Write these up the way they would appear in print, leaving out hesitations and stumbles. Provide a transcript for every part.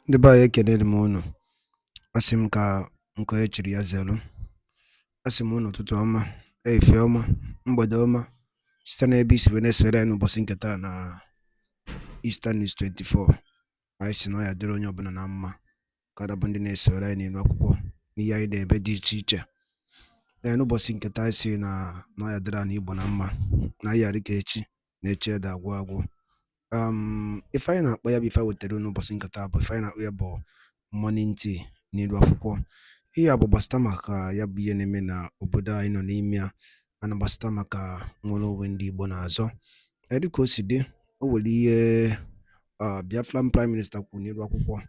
Ndị be anyị ekenere m unu. Asị m ka nke e chiri ya zelu. Asị m unu ụtụtụ ọma, ehihie ọma, mgbede ọma, site n'ebe isi wee na-esore anyị n'ụbọchị nke taa na Eastern News 24. Anyị si na ọ ya dịrị onye ọbụla na mma ka bụ ndị na-esore anyị n'ilu akwụkwọ n'ihe anyị na-ebe dị iche iche. N'ụbọchị nke taa anyị si na ọ ya dịrị anyị Igbo na mma, na anyị yarị ka echi na echi ede agwụ agwụ. Ife anyị na-akpọ ya bụ ife wetara n'ụbọchị nke taa bụ ife anyị na-akpọ ya bụ morning tea n'ilu akwụkwọ. Ihe a bụ gbasịta maka ya bụ ihe na-eme na obodo anyị nọ n'ime ya, ana gbasịta maka nwere onwe ndị Igbo na-azọ. Dịka o si dị, o nwere ihe Biafran Prime Minister kwuru n'ilu akwụkwọ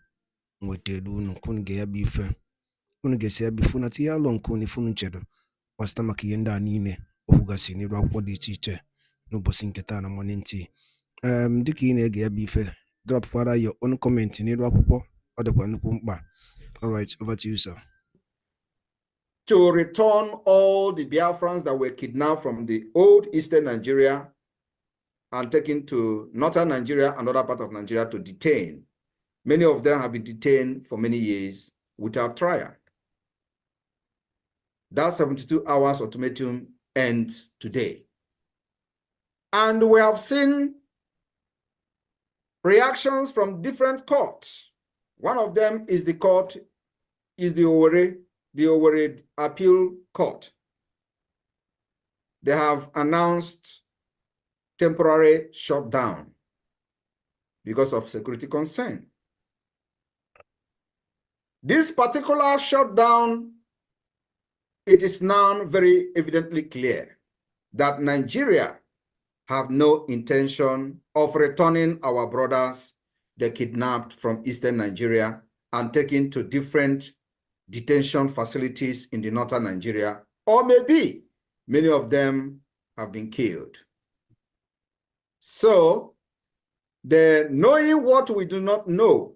nwetara unu ka unu ga ya bụ ife, unu ga-esi ya bụ ife na tinye alụ nke unu ife unu chere gbasịta maka ihe ndị a niile o kwugasị n'ilu akwụkwọ dị iche iche n'ụbọchị nke taa na morning tea. Dịka ị na-ege ya bụ ife, dropkwara your own comment n'ilu akwụkwọ, ọ dịkwa nnukwu mkpa. All right, over to you, sir. To return all the Biafrans that were kidnapped from the old Eastern Nigeria and taken to Northern Nigeria and other part of Nigeria to detain. Many of them have been detained for many years without trial. That 72 hours ultimatum ends today. And we have seen reactions from different courts. One of them is the court, is the Owerri Appeal Court. They have announced temporary shutdown because of security concern. This particular shutdown, it is now very evidently clear that Nigeria have no intention of returning our brothers they kidnapped from Eastern Nigeria and taken to different detention facilities in the Northern Nigeria, or maybe many of them have been killed. So, knowing what we do not know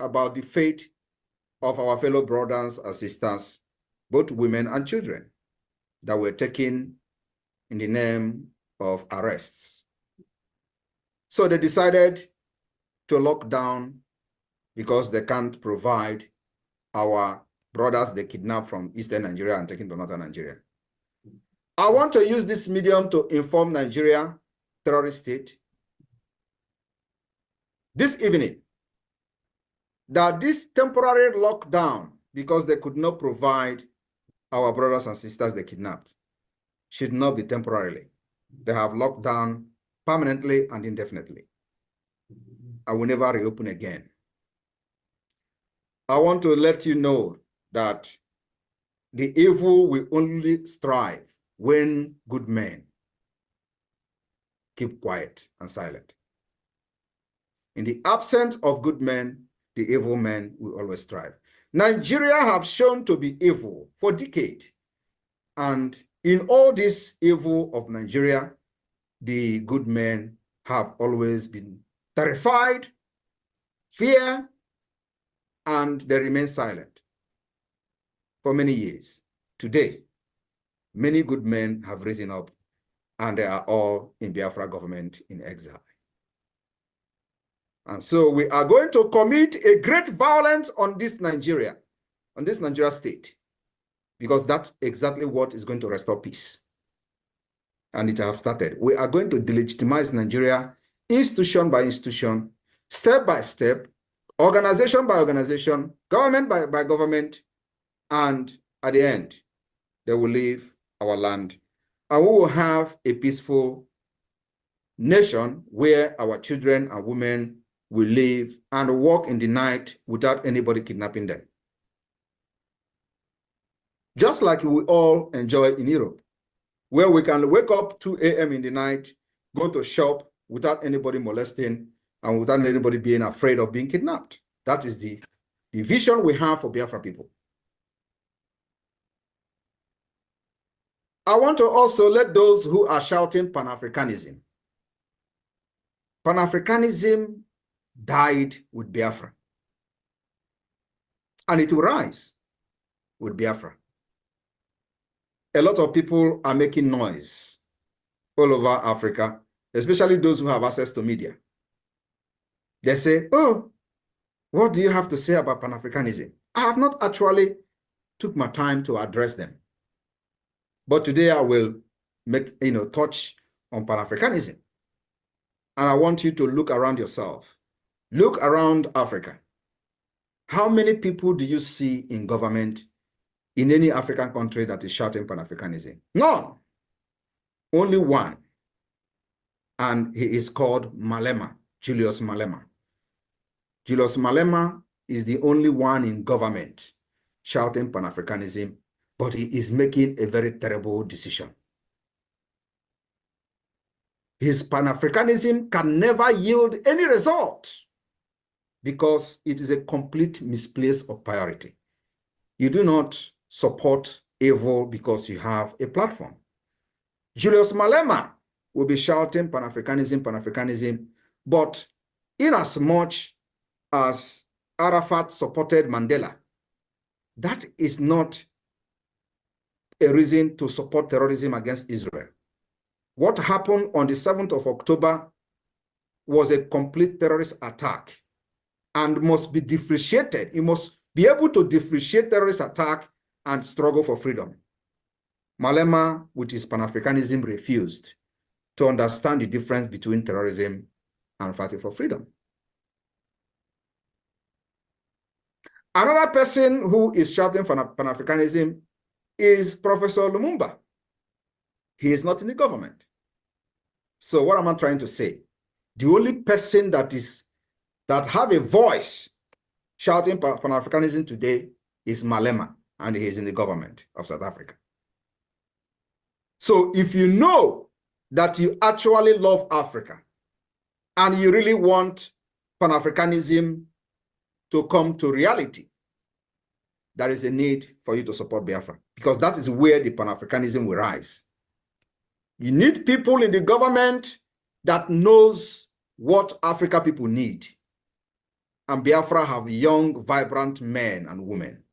about the fate of our fellow brothers and sisters, both women and children, that were taken in the name of arrests. So they decided to lock down because they can't provide our brothers they kidnapped from Eastern Nigeria and taken to Northern Nigeria. I want to use this medium to inform Nigeria, terrorist state, this evening, that this temporary lockdown, because they could not provide our brothers and sisters they kidnapped, should not be temporarily. They have locked down permanently and indefinitely. I will never reopen again. I want to let you know that the evil will only strive when good men keep quiet and silent. In the absence of good men, the evil men will always strive. Nigeria have shown to be evil for decades. And in all this evil of Nigeria, the good men have always been terrified, fear, and they remain silent for many years. Today, many good men have risen up and they are all in Biafra government in exile. And so we are going to commit a great violence on this Nigeria state, because that's exactly what is going to restore peace. And it has started. We are going to delegitimize Nigeria institution by institution, step by step, organization by organization, government by government, and at the end, they will leave our land. And we will have a peaceful nation where our children and women will live and walk in the night without anybody kidnapping them. Just like we all enjoy in Europe, where we can wake up 2 a.m. in the night, go to shop without anybody molesting and without anybody being afraid of being kidnapped. That is the vision we have for Biafra people. I want to also let those who are shouting Pan-Africanism. Pan-Africanism died with Biafra. And it will rise with Biafra. A lot of people are making noise all over Africa, especially those who have access to media. They say, oh, What do you have to say about Pan-Africanism? I have not actually took my time to address them. But today I will make, touch on Pan-Africanism. And I want you to look around yourself. Look around Africa. How many people do you see in government in any African country that is shouting Pan-Africanism? None. Only one. And he is called Malema, Julius Malema. Julius Malema is the only one in government shouting Pan-Africanism, but he is making a very terrible decision. His Pan-Africanism can never yield any result because it is a complete misplace of priority. You do not support evil because you have a platform. Julius Malema will be shouting Pan-Africanism, Pan-Africanism, but inasmuch as Arafat supported Mandela, that is not a reason to support terrorism against Israel. What happened on the 7th of October was a complete terrorist attack and must be differentiated. You must be able to differentiate terrorist attack and struggle for freedom. Malema, with his Pan-Africanism, refused to understand the difference between terrorism and fighting for freedom. Another person who is shouting for Pan-Africanism is Professor Lumumba. He is not in the government. So what am I trying to say? The only person that have a voice shouting Pan-Africanism today is Malema, and he is in the government of South Africa. So if you know that you actually love Africa and you really want Pan-Africanism to come to reality, there is a need for you to support Biafra, because that is where the Pan-Africanism will rise. You need people in the government that knows what Africa people need. And Biafra have young, vibrant men and women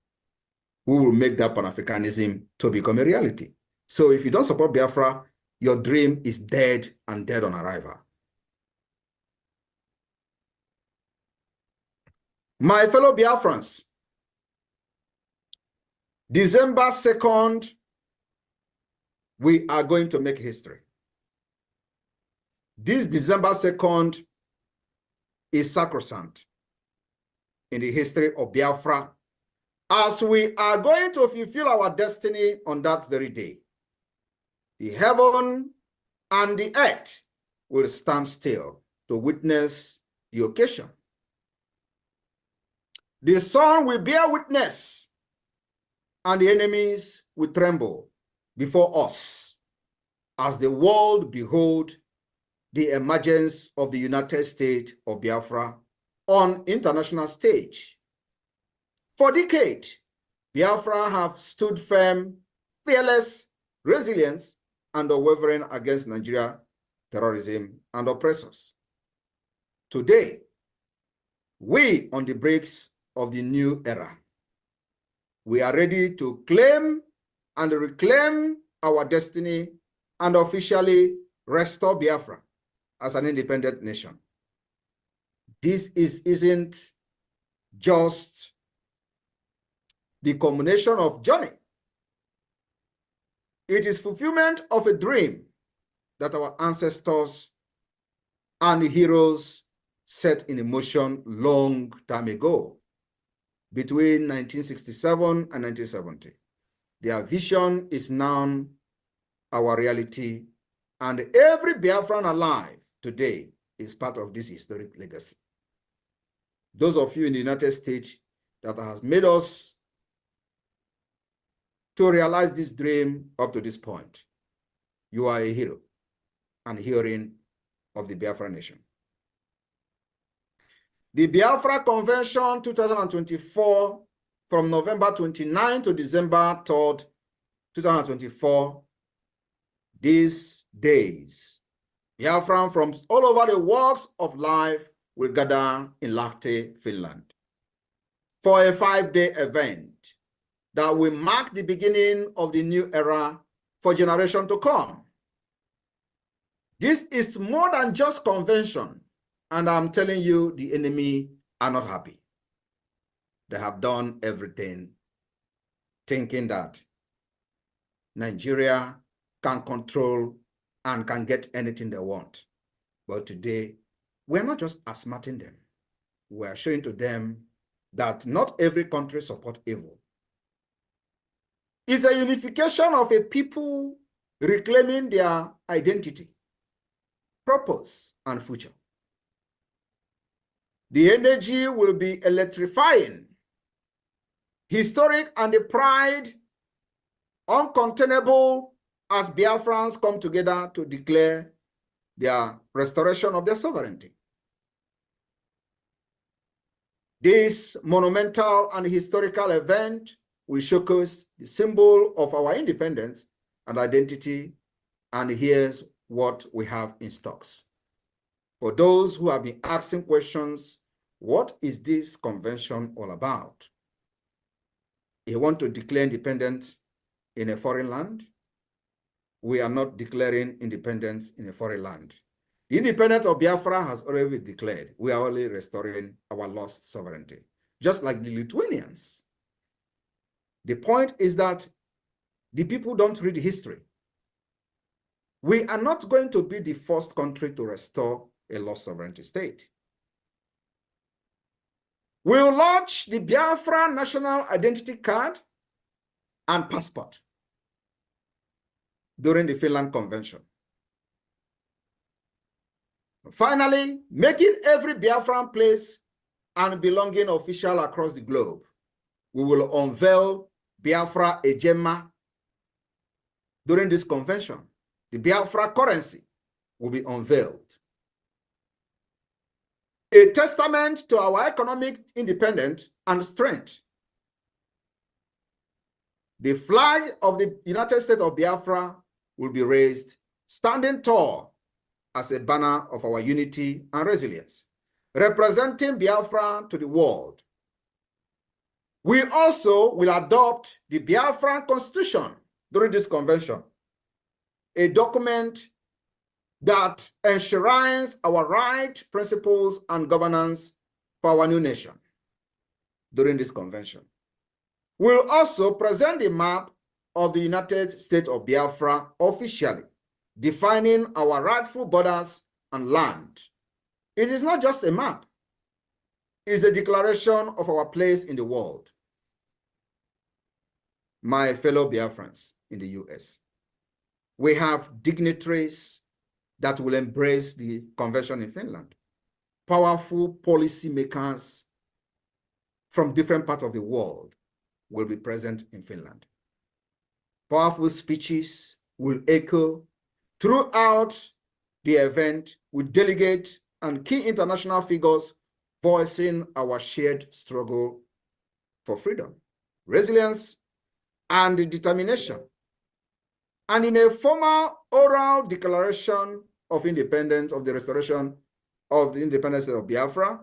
who will make that Pan-Africanism to become a reality. So if you don't support Biafra, your dream is dead and dead on arrival. My fellow Biafrans, December 2nd, we are going to make history. This December 2nd is sacrosanct in the history of Biafra, as we are going to fulfill our destiny on that very day. The heaven and the earth will stand still to witness the occasion. The sun will bear witness, and the enemies will tremble before us as the world behold the emergence of the United States of Biafra on international stage. For decades, Biafra have stood firm, fearless, resilient, and unwavering against Nigeria, terrorism, and oppressors. Today, we on the brakes of the new era. We are ready to claim and reclaim our destiny and officially restore Biafra as an independent nation. This isn't just the culmination of journey. It is fulfillment of a dream that our ancestors and heroes set in motion long time ago, between 1967 and 1970. Their vision is now our reality, and every Biafran alive today is part of this historic legacy. Those of you in the United States that has made us to realize this dream up to this point, you are a hero and heroine of the Biafra nation. The Biafra Convention 2024, from November 29 to December 3rd, 2024, these days, Biafran from all over the walks of life will gather in Lahti, Finland, for a 5-day event that will mark the beginning of the new era for generations to come. This is more than just convention, and I'm telling you, the enemy are not happy. They have done everything thinking that Nigeria can control and can get anything they want. But today, we're not just outsmarting them. We're showing to them that not every country supports evil. It's a unification of a people reclaiming their identity, purpose, and future. The energy will be electrifying, historic, and the pride uncontainable as Biafrans come together to declare their restoration of their sovereignty. This monumental and historical event will showcase the symbol of our independence and identity, and here's what we have in stocks. For those who have been asking questions, what is this convention all about? You want to declare independence in a foreign land? We are not declaring independence in a foreign land. The independence of Biafra has already been declared. We are only restoring our lost sovereignty, just like the Lithuanians. The point is that the people don't read history. We are not going to be the first country to restore a lost sovereignty state. We'll launch the Biafra National Identity Card and Passport during the Finland Convention. Finally, making every Biafran place and belonging official across the globe. We will unveil Biafra Ejema during this convention. The Biafra currency will be unveiled. A testament to our economic independence and strength. The flag of the United States of Biafra will be raised, standing tall as a banner of our unity and resilience, representing Biafra to the world. We also will adopt the Biafran Constitution during this convention, a document that enshrines our rights, principles, and governance for our new nation during this convention. We'll also present the map of the United States of Biafra officially, defining our rightful borders and land. It is not just a map. It's a declaration of our place in the world. My fellow Biafrans in the US, we have dignitaries that will embrace the convention in Finland. Powerful policy makers from different parts of the world will be present in Finland. Powerful speeches will echo throughout the event with delegates and key international figures voicing our shared struggle for freedom, resilience, and determination. And in a formal oral declaration of independence, of the restoration of the independence of Biafra,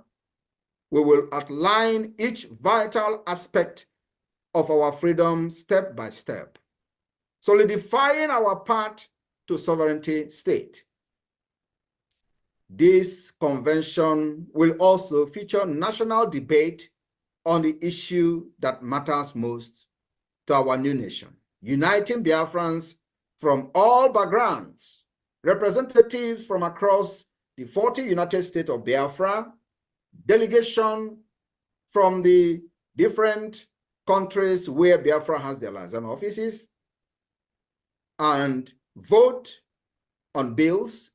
we will outline each vital aspect of our freedom step by step, solidifying our path to sovereignty state. This convention will also feature national debate on the issue that matters most to our new nation, uniting Biafrans from all backgrounds, representatives from across the 40 United States of Biafra, delegation from the different countries where Biafra has their liaison offices, and vote on bills,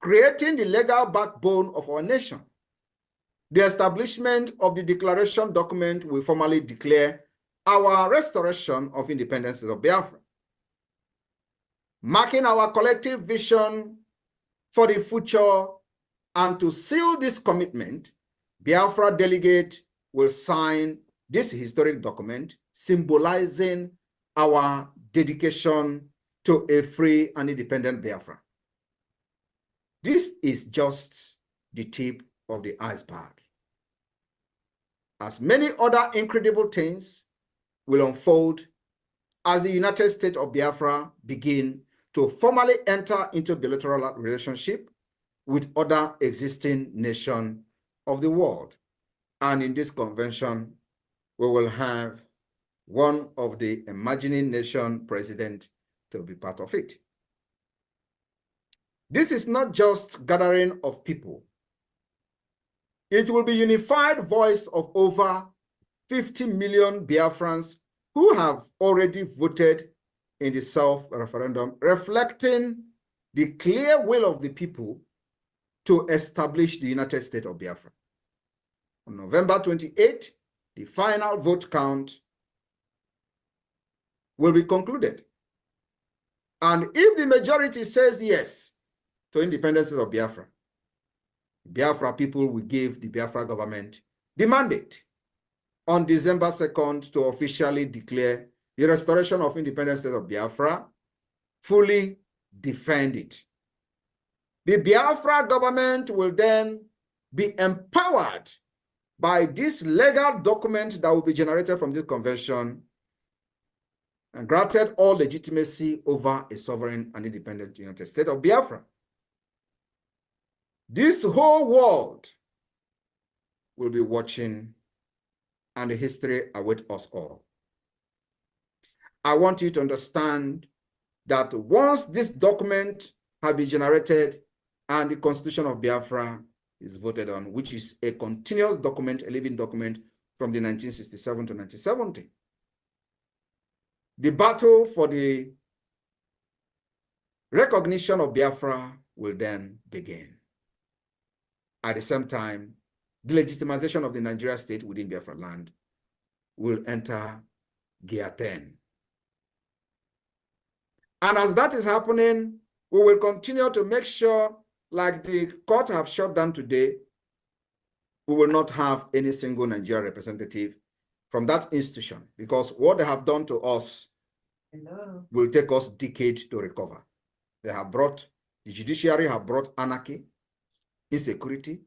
creating the legal backbone of our nation. The establishment of the declaration document will formally declare our restoration of independence of Biafra, marking our collective vision for the future. And to seal this commitment, Biafra delegate will sign this historic document symbolizing our dedication to a free and independent Biafra. This is just the tip of the iceberg, as many other incredible things will unfold as the United States of Biafra begin to formally enter into bilateral relationship with other existing nations of the world. And in this convention, we will have one of the imagining nation president to be part of it. This is not just gathering of people. It will be unified voice of over 50 million Biafrans who have already voted in the self-referendum, reflecting the clear will of the people to establish the United States of Biafra. On November 28, the final vote count will be concluded. And if the majority says yes to independence of Biafra, Biafra people will give the Biafra government the mandate on December 2nd to officially declare the restoration of independence of Biafra, fully defend it. The Biafra government will then be empowered by this legal document that will be generated from this convention and granted all legitimacy over a sovereign and independent United States of Biafra. This whole world will be watching, and the history awaits us all. I want you to understand that once this document has been generated and the Constitution of Biafra is voted on, which is a continuous document, a living document from the 1967 to 1970, the battle for the recognition of Biafra will then begin. At the same time, the legitimization of the Nigeria state within Biafra land will enter gear 10. And as that is happening, we will continue to make sure, like the court have shut down today, we will not have any single Nigerian representative from that institution, because what they have done to us will take us decades to recover. They have brought, the judiciary have brought anarchy, insecurity,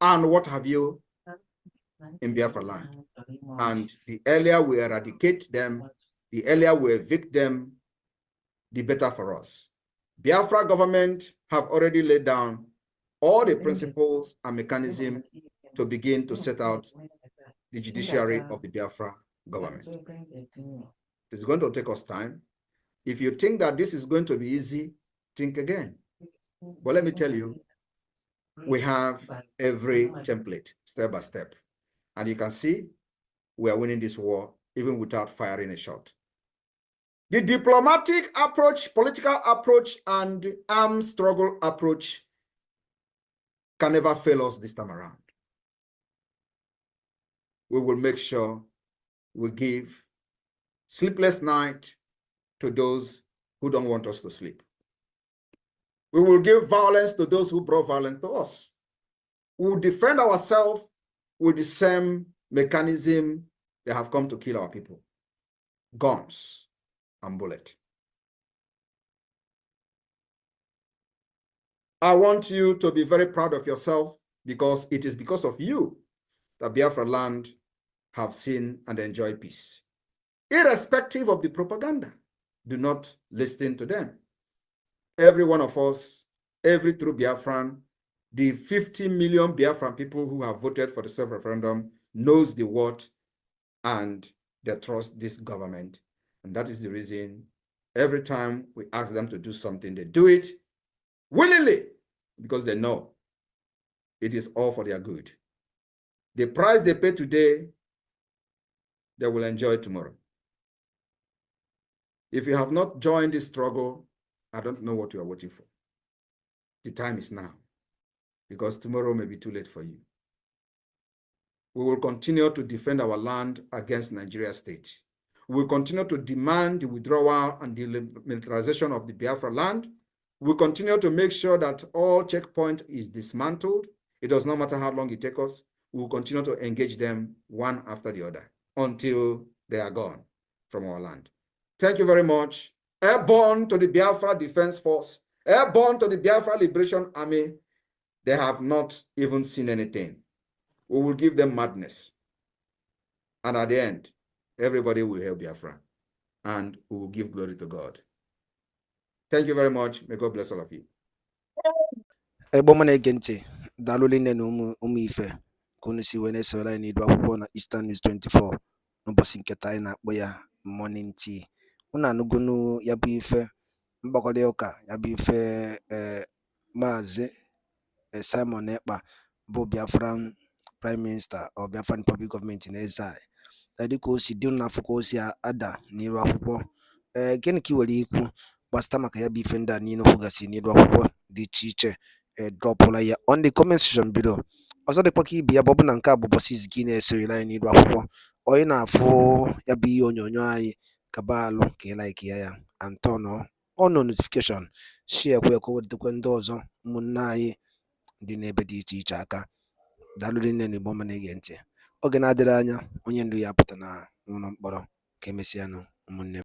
and what have you in Biafra land. And the earlier we eradicate them, the earlier we evict them, the better for us. Biafra government have already laid down all the principles and mechanisms to begin to set out the judiciary of the Biafra government. It's going to take us time. If you think that this is going to be easy, think again. But let me tell you, we have every template, step by step. And you can see we are winning this war even without firing a shot. The diplomatic approach, political approach, and armed struggle approach can never fail us this time around. We will make sure we give sleepless night to those who don't want us to sleep. We will give violence to those who brought violence to us. We will defend ourselves with the same mechanism they have come to kill our people: guns and bullets. I want you to be very proud of yourself, because it is because of you that Biafra land have seen and enjoy peace. Irrespective of the propaganda, do not listen to them. Every one of us, every true Biafran, the 50 million Biafran people who have voted for the self-referendum knows the what, and they trust this government. And that is the reason every time we ask them to do something, they do it willingly, because they know it is all for their good. The price they pay today, they will enjoy tomorrow. If you have not joined this struggle, I don't know what you are waiting for. The time is now, because tomorrow may be too late for you. We will continue to defend our land against Nigeria state. We will continue to demand the withdrawal and the militarization of the Biafra land. We will continue to make sure that all checkpoint is dismantled. It does not matter how long it takes us. We will continue to engage them one after the other until they are gone from our land. Thank you very much. Airborne to the Biafra Defense Force, airborne to the Biafra Liberation Army. They have not even seen anything. We will give them madness. And at the end, everybody will hail Biafra, and we will give glory to God. Thank you very much. May God bless all of you. Ebo mana ege ntị, daalụ rinne na ụmụ ife. ka unu si wee na-esoro anyị n'iru akwụkwọ na Eastern News 24 n'ụbọchị nke taa anyị na-akpọ ya morning tea. Unu anụgonu ya bụ ife mkpakọrịta ụka ya bụ ife Maazị Simon Ekpa bụ Biafran Prime Minister or Biafran Republic Government in exile dịka o si dị n'afọ ka o si ada n'iru akwụkwọ. Gịnị ka ị nwere ikwu gbasịta maka ya bụ ife ndị a niile kwugasị n'iru akwụkwọ dị iche iche? Dropụla ya on the comment section below. Ọzọ dịkwa ka ibe ya bụ na nke a bụ ụbọchị izizi gị na-esonyere anyị n'iru akwụkwọ, onye na-afụ ya bụ ihe onyonyo anyị kaba alụ ka ị like ya and turn on notification, share kwe ka o wetakwa ndị ọzọ ụmụnne anyị dị n'ebe dị iche iche aka. Daalụ nne na Igbo ọma na-ege ntị. Oge na-adịrị anya onye ndu ya apụta na n'ụlọ mkpọrọ. Ka emesịanụ ụmụnne m.